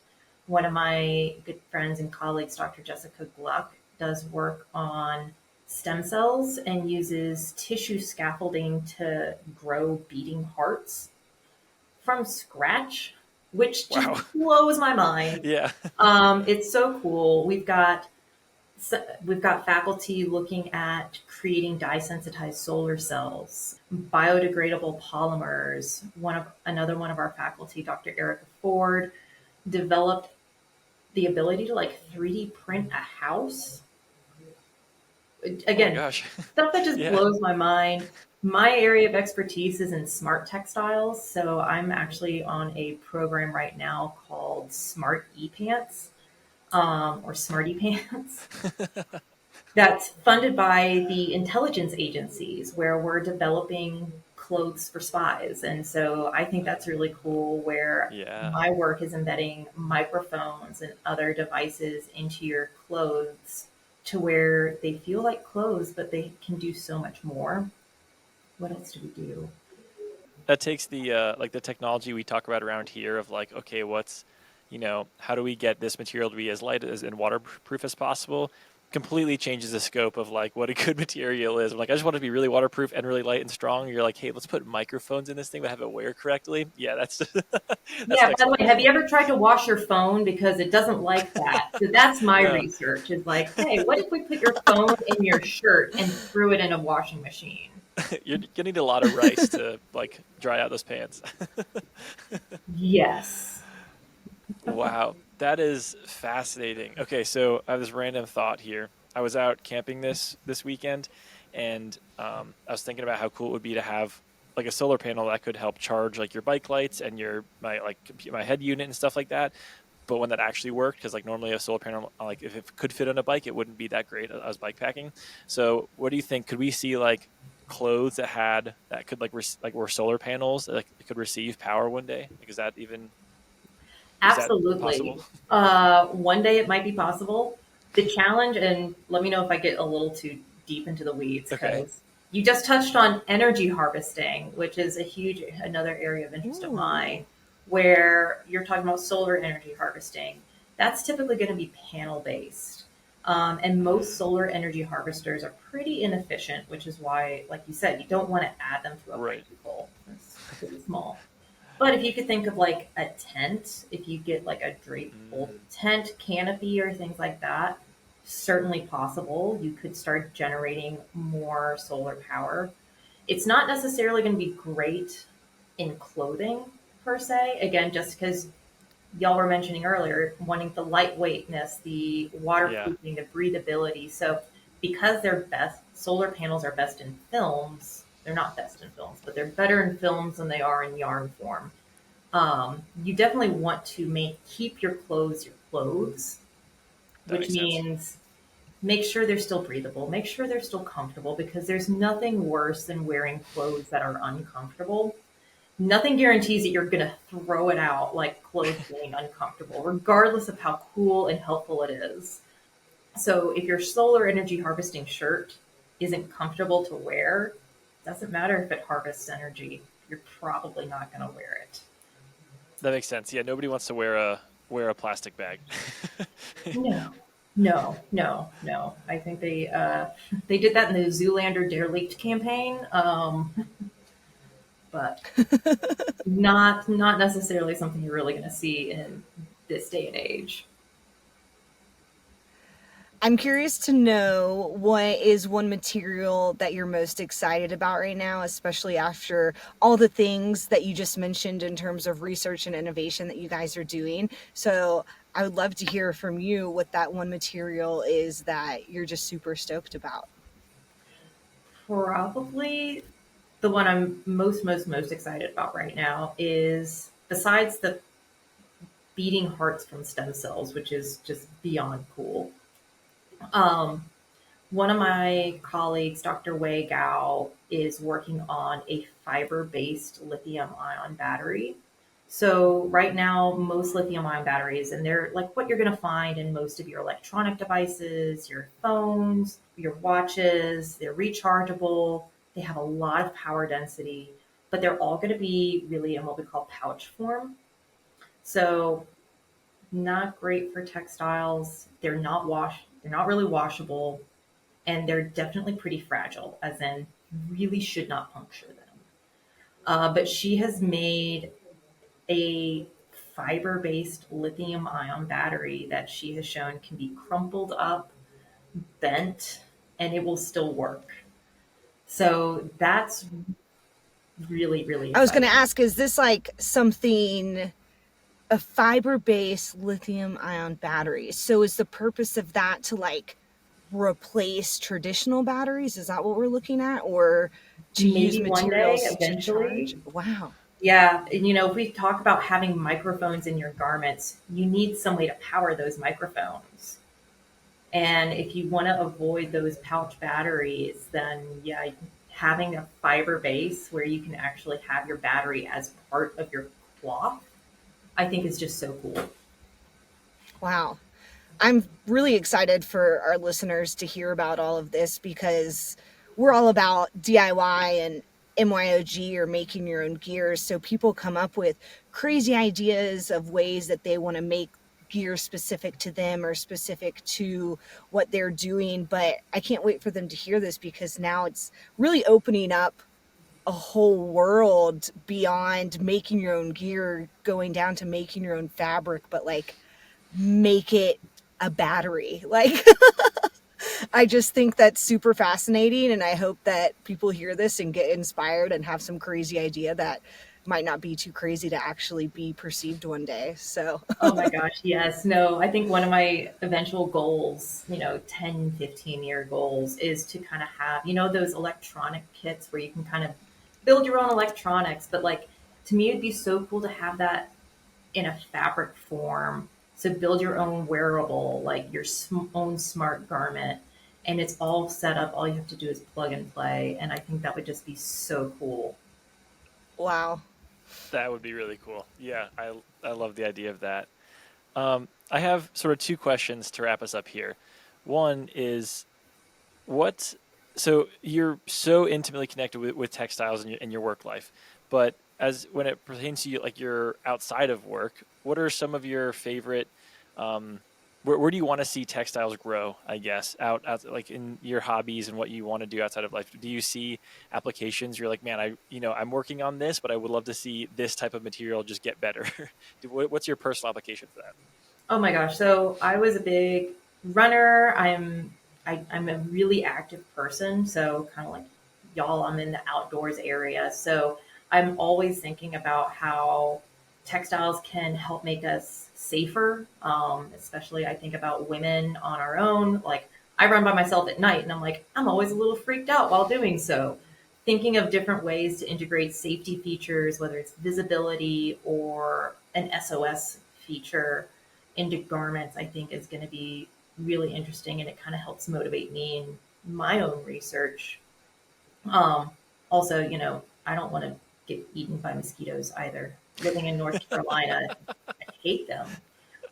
Speaker 2: one of my good friends and colleagues, Dr. Jessica Gluck, does work on stem cells and uses tissue scaffolding to grow beating hearts from scratch, which just
Speaker 1: Wow.
Speaker 2: blows my mind.
Speaker 1: Yeah.
Speaker 2: It's so cool. We've got faculty looking at creating dye-sensitized solar cells, biodegradable polymers. Another one of our faculty, Dr. Erica Ford, developed the ability to like 3D print a house.
Speaker 1: Oh my
Speaker 2: Again,
Speaker 1: gosh.
Speaker 2: stuff that just
Speaker 1: Yeah.
Speaker 2: blows my mind. My area of expertise is in smart textiles, so I'm actually on a program right now called Smart E-Pants, or Smarty Pants. That's funded by the intelligence agencies where we're developing clothes for spies. And so I think that's really cool where
Speaker 1: Yeah.
Speaker 2: my work is embedding microphones and other devices into your clothes to where they feel like clothes, but they can do so much more. What else do we do?
Speaker 1: That takes the like the technology we talk about around here of like, okay, what's, how do we get this material to be as light as and waterproof as possible? Completely changes the scope of like what a good material is. I'm like, I just want it to be really waterproof and really light and strong. You're like, hey, let's put microphones in this thing that have it wear correctly. Yeah, that's that's
Speaker 2: Yeah,
Speaker 1: next
Speaker 2: by the way,
Speaker 1: level.
Speaker 2: have you ever tried to wash your phone because it doesn't like that? So that's my
Speaker 1: No,
Speaker 2: research is like, hey, what if we put your phone in your shirt and threw it in a washing machine?
Speaker 1: you're gonna need a lot of rice to like dry out those pants.
Speaker 2: Yes.
Speaker 1: Wow, that is fascinating. Okay, so I have this random thought here. I was out camping this weekend, and I was thinking about how cool it would be to have like a solar panel that could help charge like your bike lights and my head unit and stuff like that. But one that actually worked, because like normally a solar panel, like if it could fit on a bike, it wouldn't be that great. I was bike packing. So what do you think? Could we see like clothes that could like were solar panels that like, could receive power one day? Like, is that
Speaker 2: Absolutely.
Speaker 1: possible?
Speaker 2: One day it might be possible. The challenge, and let me know if I get a little too deep into the weeds,
Speaker 1: Okay.
Speaker 2: because you just touched on energy harvesting, which is another area of interest of
Speaker 3: Ooh.
Speaker 2: mine, where you're talking about solar energy harvesting. That's typically going to be panel based. And most solar energy harvesters are pretty inefficient, which is why, like you said, you don't want to add them to a
Speaker 1: Right.
Speaker 2: biking pole. It's pretty small. But if you could think of like a tent, if you get like a drapable
Speaker 1: Mm,
Speaker 2: tent, canopy, or things like that, certainly possible. You could start generating more solar power. It's not necessarily going to be great in clothing per se. Again, just because y'all were mentioning earlier, wanting the lightweightness, the
Speaker 1: yeah,
Speaker 2: waterproofing, the breathability. So, because solar panels are best in films, they're not best in films, but they're better in films than they are in yarn form. You definitely want to keep your clothes,
Speaker 1: that
Speaker 2: which
Speaker 1: makes sense.
Speaker 2: means make sure they're still breathable, make sure they're still comfortable, because there's nothing worse than wearing clothes that are uncomfortable. Nothing guarantees that you're going to throw it out like clothes being uncomfortable, regardless of how cool and helpful it is. So if your solar energy harvesting shirt isn't comfortable to wear, doesn't matter if it harvests energy, you're probably not going to wear it.
Speaker 1: That makes sense. Yeah, nobody wants to wear a plastic bag.
Speaker 2: No, no. I think they did that in the Zoolander Derelict campaign, but not necessarily something you're really going to see in this day and age.
Speaker 3: I'm curious to know what is one material that you're most excited about right now, especially after all the things that you just mentioned in terms of research and innovation that you guys are doing. So I would love to hear from you what that one material is that you're just super stoked about.
Speaker 2: Probably the one I'm most excited about right now is, besides the beating hearts from stem cells, which is just beyond cool. Um, One of my colleagues, Dr. Wei Gao, is working on a fiber-based lithium-ion battery. So right now, most lithium-ion batteries, and they're like what you're going to find in most of your electronic devices, your phones, your watches, they're rechargeable. They have a lot of power density, but they're all going to be really in what we call pouch form. So not great for textiles. They're not really washable, and they're definitely pretty fragile, as in really should not puncture them. But she has made a fiber-based lithium-ion battery that she has shown can be crumpled up, bent, and it will still work. So that's really, really
Speaker 3: I was going to
Speaker 2: exciting.
Speaker 3: ask, is this like something, a fiber based lithium ion battery? So is the purpose of that to like replace traditional batteries? Is that what we're looking at? Or to use
Speaker 2: Maybe one day,
Speaker 3: materials to charge?
Speaker 2: eventually.
Speaker 3: Wow.
Speaker 2: Yeah, and if we talk about having microphones in your garments, you need some way to power those microphones. And if you want to avoid those pouch batteries, then yeah, having a fiber base where you can actually have your battery as part of your cloth, I think is just so cool.
Speaker 3: Wow. I'm really excited for our listeners to hear about all of this because we're all about DIY and MYOG, or making your own gear. So people come up with crazy ideas of ways that they want to make gear specific to them or specific to what they're doing. But I can't wait for them to hear this because now it's really opening up a whole world beyond making your own gear, going down to making your own fabric, but like make it a battery. Like, I just think that's super fascinating. And I hope that people hear this and get inspired and have some crazy idea that might not be too crazy to actually be perceived one day. So,
Speaker 2: Oh my gosh, yes. No, I think one of my eventual goals, 10, 15-year goals is to kind of have, those electronic kits where you can kind of build your own electronics. But like, to me, it'd be so cool to have that in a fabric form. So build your own wearable, like your own smart garment, and it's all set up. All you have to do is plug and play, and I think that would just be so cool.
Speaker 3: wow.
Speaker 1: That would be really cool. Yeah, I love the idea of that. I have sort of two questions to wrap us up here. One is what, so you're so intimately connected with textiles in your work life, but as when it pertains to you, like you're outside of work, what are some of your favorite, um, where do you want to see textiles grow, I guess, out like in your hobbies and what you want to do outside of life? Do you see applications you're like, man, I'm working on this, but I would love to see this type of material just get better? What's your personal application for that?
Speaker 2: Oh my gosh! So I was a big runner. I'm a really active person. So kind of like y'all, I'm in the outdoors area. So I'm always thinking about how textiles can help make us safer. Especially I think about women on our own. Like I run by myself at night, and I'm like I'm always a little freaked out while doing so. Thinking of different ways to integrate safety features, whether it's visibility or an SOS feature into garments, I think is going to be really interesting, and it kind of helps motivate me in my own research. Um, Also, I don't want to get eaten by mosquitoes either. Living in North Carolina, I hate them.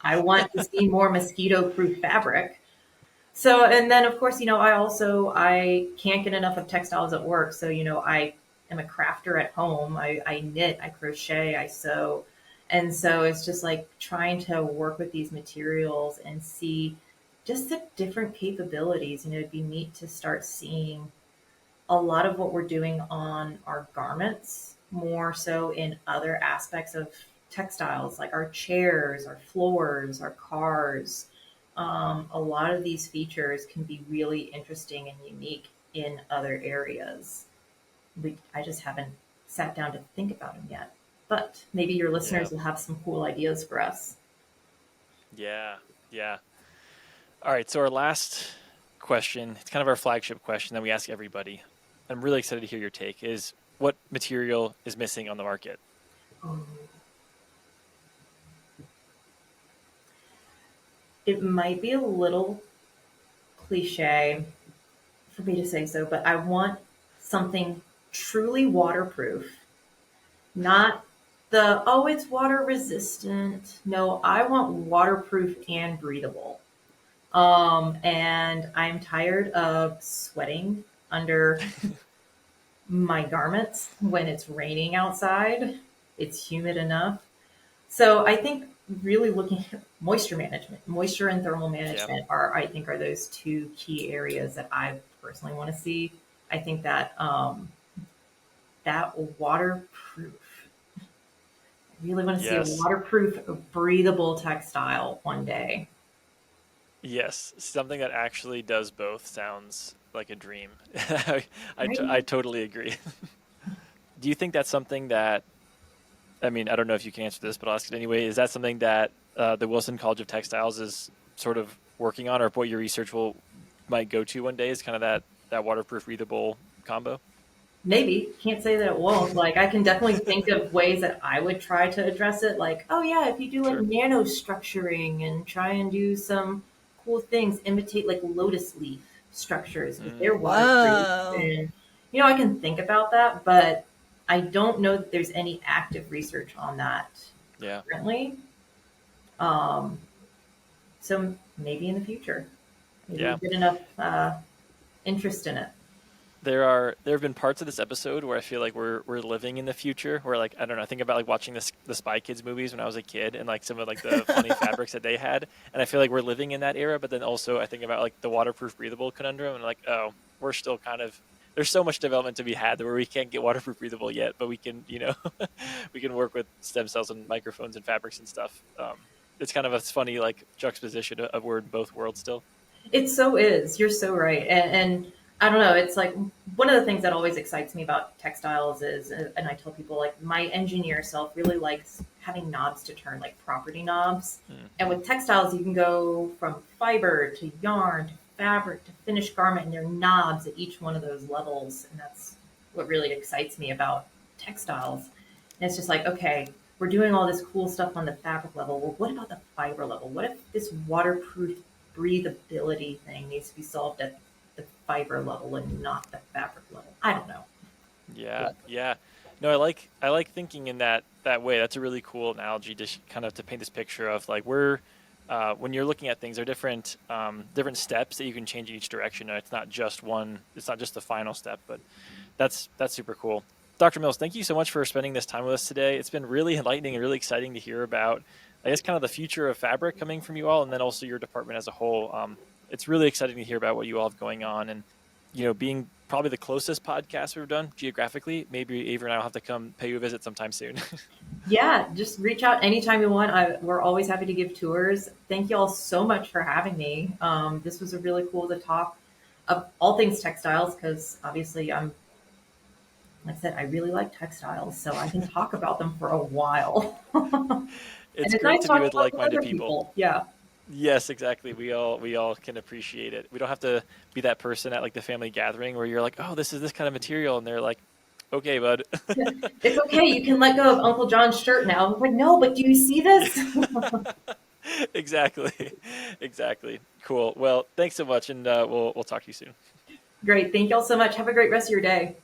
Speaker 2: I want to see more mosquito-proof fabric. So, and then of course, I can't get enough of textiles at work. So, I am a crafter at home. I knit, I crochet, I sew. And so it's just like trying to work with these materials and see just the different capabilities. It'd be neat to start seeing a lot of what we're doing on our garments more so in other aspects of textiles, like our chairs, our floors, our cars. A lot of these features can be really interesting and unique in other areas. I just haven't sat down to think about them yet. But maybe your
Speaker 1: Yeah,
Speaker 2: listeners will have some cool ideas for us.
Speaker 1: yeah, yeah. All right, so our last question, it's kind of our flagship question that we ask everybody. I'm really excited to hear your take is what material is missing on the market?
Speaker 2: It might be a little cliche, for me to say so, but I want something truly waterproof, not the, oh, it's water resistant. No, I want waterproof and breathable. And I'm tired of sweating under my garments when it's raining outside. It's humid enough. So I think really looking at moisture management, moisture and thermal
Speaker 1: Yeah.
Speaker 2: management are, I think, are those two key areas that I personally want to see. I think that that waterproof. I really want to see a
Speaker 1: Yes.
Speaker 2: waterproof, breathable textile one day.
Speaker 1: Yes. Something that actually does both sounds like a dream. I
Speaker 2: Right?
Speaker 1: totally agree. Do you think that's something that, I mean, I don't know if you can answer this, but I'll ask it anyway. Is that something that the Wilson College of Textiles is sort of working on, or what your research will might go to one day? Is kind of that waterproof, breathable combo?
Speaker 2: Maybe. Can't say that it won't. Like, I can definitely think of ways that I would try to address it. Like, oh, yeah, if you do like
Speaker 1: Sure.
Speaker 2: nano structuring and try and do some cool things, imitate like lotus leaf structures because they're waterproof.
Speaker 3: Whoa.
Speaker 2: And, I can think about that, but I don't know that there's any active research on that
Speaker 1: Yeah.
Speaker 2: currently. Um, so maybe in the future, maybe we
Speaker 1: Yeah.
Speaker 2: get enough interest in it.
Speaker 1: There have been parts of this episode where I feel like we're living in the future, where like I don't know, I think about like watching the Spy Kids movies when I was a kid, and like some of like the funny fabrics that they had, and I feel like we're living in that era. But then also I think about like the waterproof breathable conundrum, and like, oh, we're still kind of, there's so much development to be had where we can't get waterproof breathable yet, but we can, we can work with stem cells and microphones and fabrics and stuff. It's kind of a funny like juxtaposition of we're in both worlds still.
Speaker 2: It so is. You're so right. And I don't know. It's like one of the things that always excites me about textiles is, and I tell people, like, my engineer self really likes having knobs to turn, like property knobs. And
Speaker 1: Mm-hmm.
Speaker 2: with textiles, you can go from fiber to yarn to fabric to finished garment, and there are knobs at each one of those levels. And that's what really excites me about textiles. And it's just like, okay, we're doing all this cool stuff on the fabric level. Well, what about the fiber level? What if this waterproof breathability thing needs to be solved at the fiber level and not the fabric level? I don't know.
Speaker 1: Yeah, yeah. No, I like thinking in that way. That's a really cool analogy to kind of to paint this picture of like we're when you're looking at things, there are different steps that you can change in each direction. And it's not just one. It's not just the final step, but that's super cool. Dr. Mills, thank you so much for spending this time with us today. It's been really enlightening and really exciting to hear about, I guess, kind of the future of fabric coming from you all, and then also your department as a whole. It's really exciting to hear about what you all have going on, and being probably the closest podcast we've done geographically. Maybe Avery and I will have to come pay you a visit sometime soon.
Speaker 2: Yeah, just reach out anytime you want. We're always happy to give tours. Thank you all so much for having me. This was a really cool to talk of all things textiles because obviously like I said, I really like textiles, so I can talk about them for a while. And
Speaker 1: It's
Speaker 2: it's
Speaker 1: great
Speaker 2: nice
Speaker 1: to be
Speaker 2: talking
Speaker 1: with
Speaker 2: about with
Speaker 1: like-minded
Speaker 2: other
Speaker 1: people.
Speaker 2: people. Yeah.
Speaker 1: Yes, exactly. We all can appreciate it. We don't have to be that person at like the family gathering where you're like, "Oh, this is this kind of material," and they're like, "Okay, bud."
Speaker 2: It's okay. You can let go of Uncle John's shirt now. I'm like, no, but do you see this?
Speaker 1: Exactly. Exactly. Cool. Well, thanks so much, and we'll talk to you soon.
Speaker 2: Great. Thank y'all so much. Have a great rest of your day.